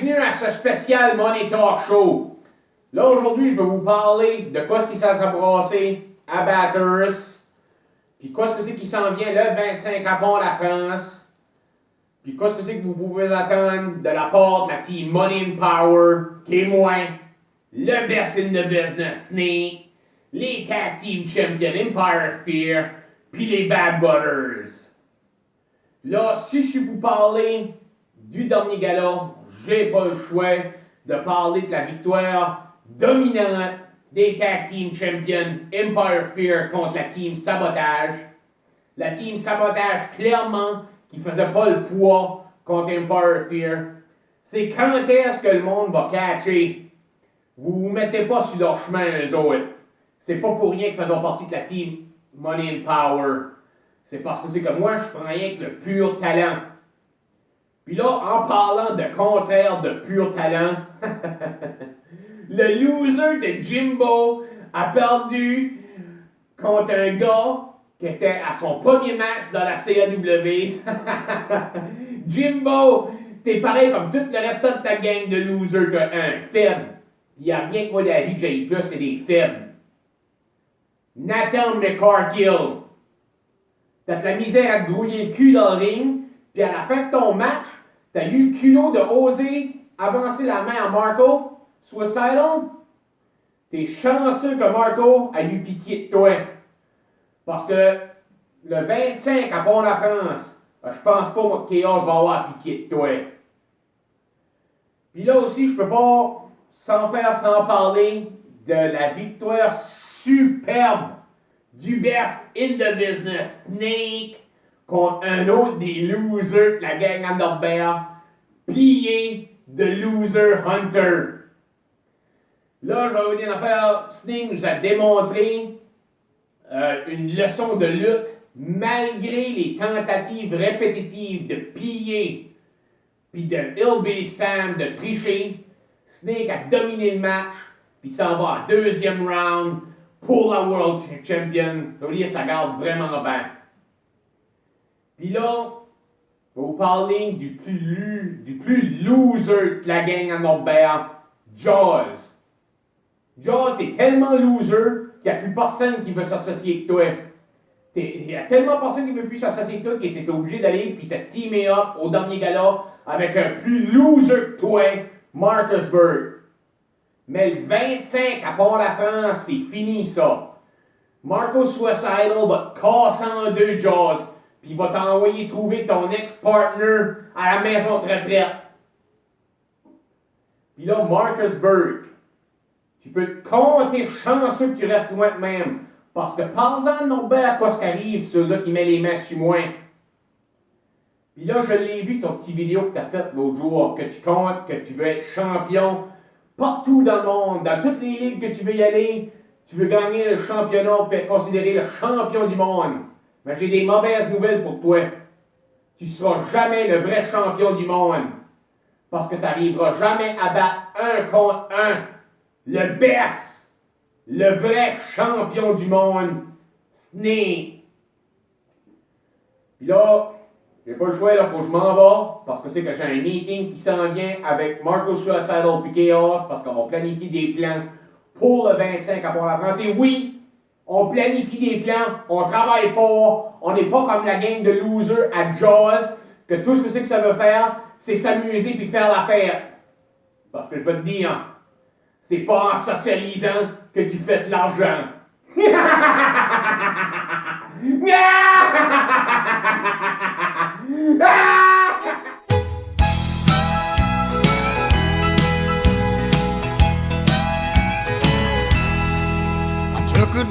bienvenue à ce spécial Money Talk Show. Là, aujourd'hui, je vais vous parler de quoi ce qui s'est passé à Bathurst, puis quoi ce que c'est qui s'en vient le 25 à Pont-la-France, puis quoi ce que c'est que vous pouvez attendre de la part de la team Money and Power, qui est moi, le best in the business, Snake, les Tag Team Champions Empire Fear, puis les Bad Butters. Là, si je suis vous parler du dernier gala, j'ai pas le choix de parler de la victoire dominante des Tag Team Champions Empire Fear contre la Team Sabotage. La Team Sabotage, clairement, qui faisait pas le poids contre Empire Fear. C'est quand est-ce que le monde va catcher? Vous vous mettez pas sur leur chemin, eux autres. C'est pas pour rien qu'ils faisaient partie de la Team Money and Power. C'est parce que c'est que moi, je prends rien que le pur talent. Puis là, en parlant de contraire de pur talent, le loser de Jimbo a perdu contre un gars qui était à son premier match dans la CAW. Jimbo, t'es pareil comme tout le reste de ta gang de losers, t'as un faible. Il n'y a rien que moi dans la vie que j'ai plus que des faibles. Nathan McCargill. T'as de la misère à te grouiller le cul dans le ring, puis à la fin de ton match, t'as eu le culot de oser avancer la main à Marco, Suicidal. T'es chanceux que Marco a eu pitié de toi. Parce que le 25 à Pont-la-France, je pense pas que Chaos va avoir pitié de toi. Puis là aussi, je peux pas sans parler de la victoire superbe du best in the business, Snake, contre un autre des losers de la gang Underbear, pillé de Loser Hunter. Là, je vais vous dire une affaire. Snake nous a démontré une leçon de lutte malgré les tentatives répétitives de piller puis de Hillbilly Sam de tricher. Snake a dominé le match puis s'en va en deuxième round pour la World Champion. Je veux dire, ça garde vraiment bien. Puis là, je vais vous parler du plus loser de la gang à Norbert, Jaws. Jaws, t'es tellement loser qu'il n'y a plus personne qui veut s'associer avec toi. Il y a tellement personne qui ne veut plus s'associer avec toi qu'il était obligé d'aller puis te teamer up au dernier gala avec un plus loser que toi, Marcus Bird. Mais le 25 à Port-la-France, c'est fini ça. Marco Suicidal va te casser en deux, Jaws, puis il va t'envoyer trouver ton ex-partner à la maison de retraite. Puis là, Marcus Bird, tu peux te compter chanceux que tu restes loin de même. Parce que parle-en de Norbert à quoi ce qui arrive, ceux-là qui met les mains sur moi. Puis là, je l'ai vu, ton petit vidéo que tu as fait l'autre jour, que tu comptes, que tu veux être champion partout dans le monde, dans toutes les ligues que tu veux y aller, tu veux gagner le championnat pour être considéré le champion du monde. Mais j'ai des mauvaises nouvelles pour toi. Tu ne seras jamais le vrai champion du monde. Parce que tu n'arriveras jamais à battre un contre un. Le best, le vrai champion du monde, Snake. Puis là, j'ai pas le choix, là, faut que je m'en vais, parce que c'est que j'ai un meeting qui s'en vient avec Marco Suicidal et Chaos, parce qu'on va planifier des plans pour le 25 à Port-la-France. Et oui, on planifie des plans, on travaille fort, on n'est pas comme la gang de losers à Jaws, que tout ce que c'est que ça veut faire, c'est s'amuser puis faire la fête. Parce que je vais te dire, c'est pas en socialisant que tu fais de l'argent. I took a